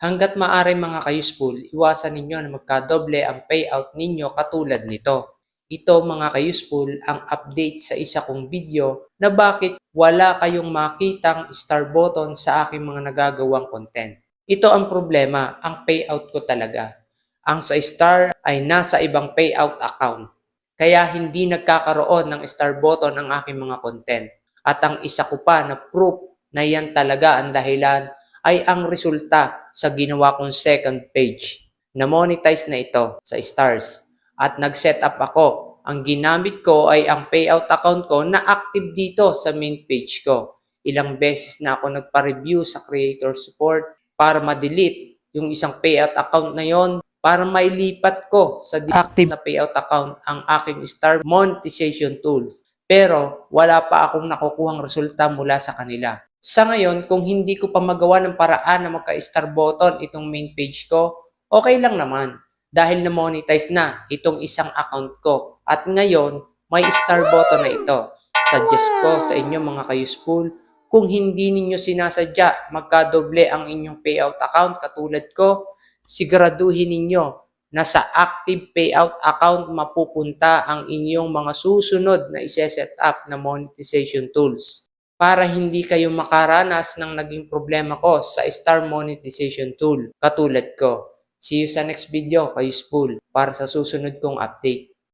Hangga't maaari mga ka-useful, iwasan ninyo na magkadoble ang payout ninyo katulad nito. Ito mga ka-useful ang update sa isa kong video na bakit wala kayong makitang star button sa aking mga nagagawang content. Ito ang problema, ang payout ko talaga. Ang sa star ay nasa ibang payout account. Kaya hindi nagkakaroon ng star button ang aking mga content. At ang isa ko pa na proof na yan talaga ang dahilan ay ang resulta sa ginawa kong second page. Na-monetize na ito sa stars. At nag-set up ako. Ang ginamit ko ay ang payout account ko na active dito sa main page ko. Ilang beses na ako nagpa-review sa creator support para ma-delete yung isang payout account na yon para mailipat ko sa active na payout account ang aking star monetization tools. Pero wala pa akong nakukuhang resulta mula sa kanila. Sa ngayon, kung hindi ko pa magawa ng paraan na magka-star button itong main page ko, okay lang naman. Dahil na-monetize na itong isang account ko. At ngayon, may star button na ito. Suggest ko sa inyo mga ka-useful, kung hindi ninyo sinasadya magkadoble ang inyong payout account katulad ko, siguraduhin ninyo na sa active payout account mapupunta ang inyong mga susunod na ise-set up na monetization tools para hindi kayo makaranas ng naging problema ko sa star monetization tool katulad ko. See you sa next video, ka-useful, para sa susunod kong update.